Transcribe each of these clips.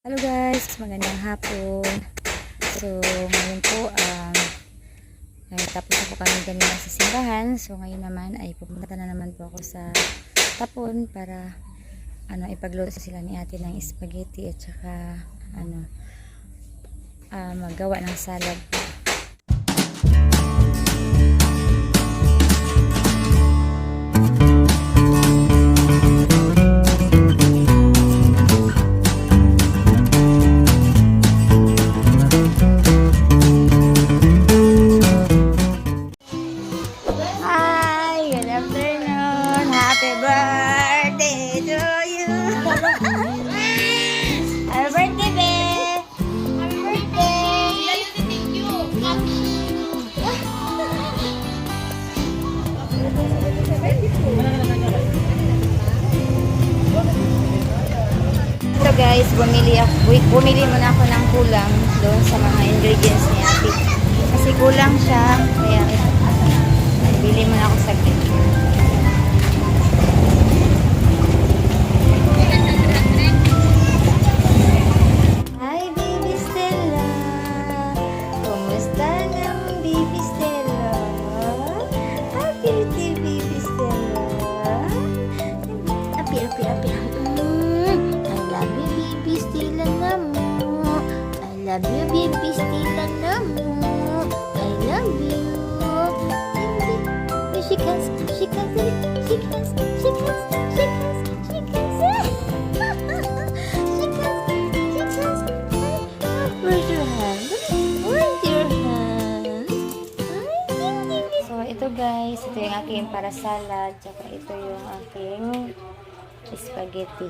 Hello guys, magandang hapon. So, ngayon po, tapos na po kami kanina sa simbahan. So, ngayon naman ay pupunta na naman po ako sa Tapon para ipagluto sila ni ate ng spaghetti at saka maggawa ng salad. Happy birthday to you. Happy birthday, babe. Happy birthday. Thank you. So guys, bumili muna ako ng kulang doon sa mga ingredients ni ate. Kasi kulang siya, kaya bili muna ako sa saglit. I love you, baby, still mo. I love you. She can. Where's your hand? So, ito guys, ito yung aking para salad, tsaka ito yung aking spaghetti.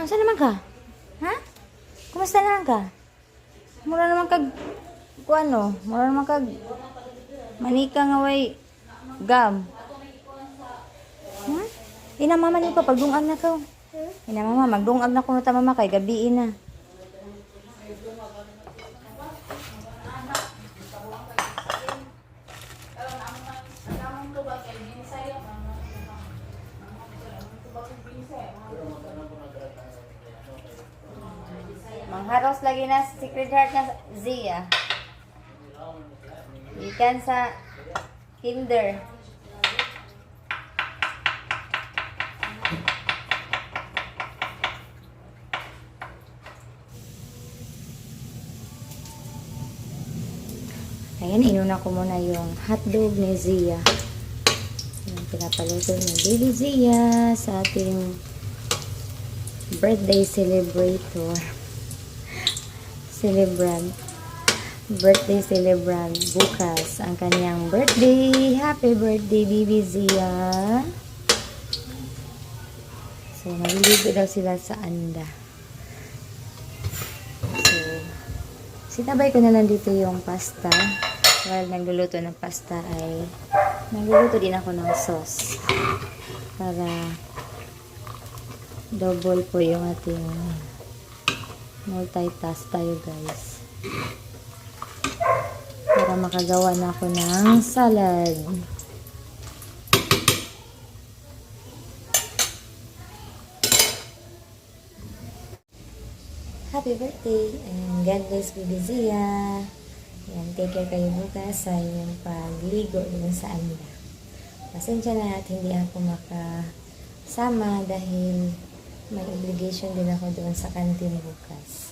Saan naman ka? Ha? Kumusta naman ka? Mura naman kag mura naman kag manika nga way gam. Ha? Ina mama ni pa pagdungag na ko. Ina mama magdungag na ko ta mama kay gabi na. Mangharos lagi na Secret Heart na Zia. Ikan sa Kinder. Ayan, inuna ko muna yung hotdog ni Zia. Yung pinapaluto ni Baby Zia sa ating birthday birthday celebrant bukas ang kanyang birthday. Happy birthday, Baby Zia. So, maliligo daw sila sa anda. So, sinabay ko na lang dito yung pasta. While nagluluto ng pasta ay nagluluto din ako ng sauce para double po yung ating multitask tayo guys para makagawa na ako ng salad. Happy birthday and God bless Baby Zia. Ayan, take care kayo bukas sa inyong pagligo din sa anda. Pasensya na at hindi ako makasama dahil may obligation din ako doon sa kantin bukas.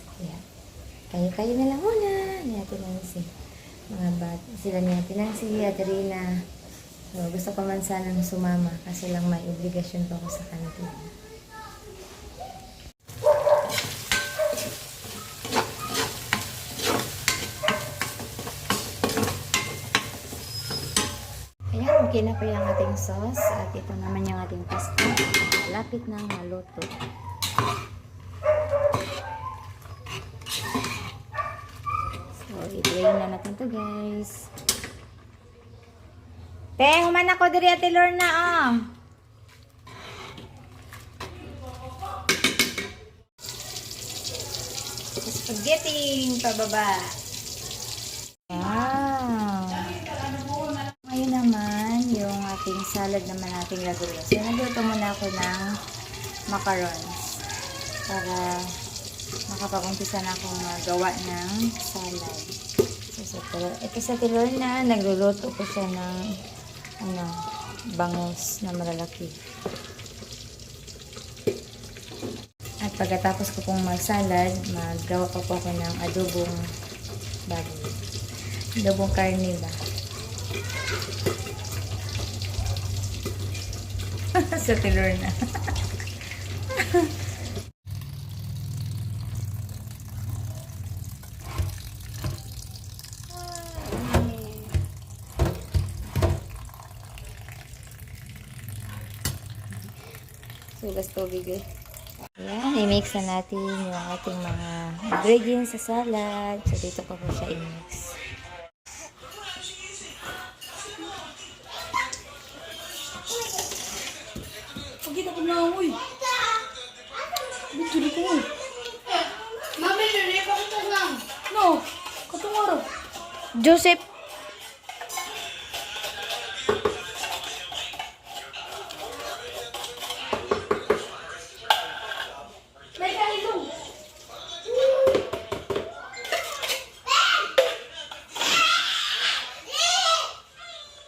Kaya kayo na lang muna. Ni Ate Nancy. Sila ni Ate Nancy, Ate Rina. So, gusto ko man sanang sumama kasi lang may obligasyon pa ako sa kantin. Ayan, okay na po yung ating sauce. At ito naman yung ating pasta. Lapit na maluto. So, i-drain na natin to guys. Human ako diri Ate Lorna, oh. Spaghetti pababa. Wow. Ngayon naman, yung ating salad naman nating laguyo. So, nagluto muna ako ng macarons para makapag-umpisa na akong magawa ng salad. Ito sa tilor na nagluluto ko siya ng bangus na malalaki. At pagkatapos ko pong mag-salad, maggawa pa po ako ng adobong baboy. Adobong karne ba? Sa tilor na. Sugas tubig eh. Ayan, i-mix na natin yung ating mga ingredients sa salad. So, dito pa po siya i-mix. Pagkita ko na ako eh. Bituloy ko eh. Mami, narinig ako ito lang. No, katong araw. Joseph! May kahilong.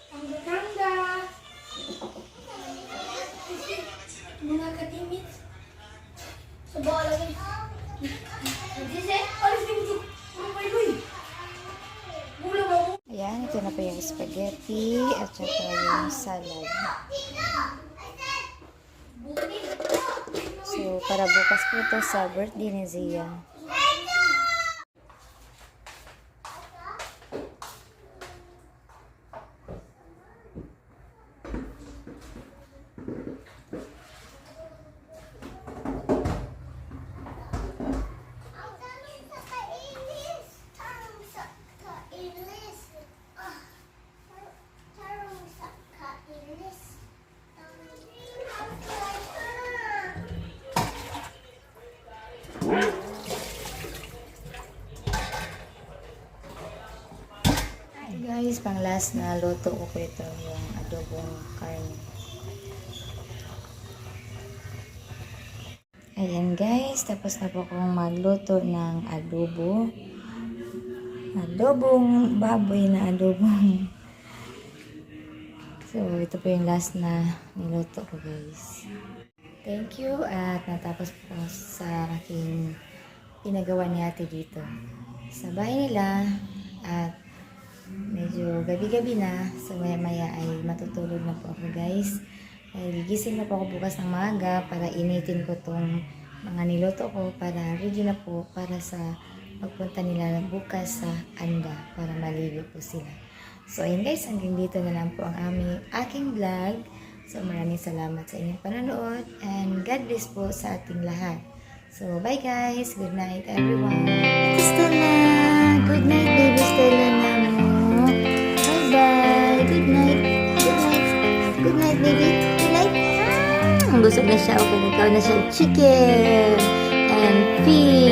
Ang gaganda. Mga katimit. Sa bawal lagi. Dise, alis din mo. Ano ba yun? Mula ba mo? Ayan, ito na po yung spaghetti at saka yung salad. So, para bukas po ito sa birthday ni Zia. Guys, pang last na luto ko po ito, yung adobong karne. Ayan guys, tapos na po akong magluto ng adobong baboy na adobong. So, ito po yung last na niluto ko guys. Thank you at natapos po sa aking pinagawa ni ate dito sa bahay nila at medyo gabi-gabi na, so maya-maya ay matutulog na po ako guys. Ay gigising na po ako bukas ng maaga para initin ko tong mga niluto ko para ready na po para sa pagpunta nila bukas sa Anda para maligo po sila. So ayun guys, hanggang dito na lang po ang aking vlog. So maraming salamat sa inyong panonood and God bless po sa ating lahat. So bye guys, good night everyone. Stella, good night baby Stella namin. Bye. Good night. Good night. Good night, baby. Good night. Busog na siya. Okay, ikaw na siya. Chicken and fish.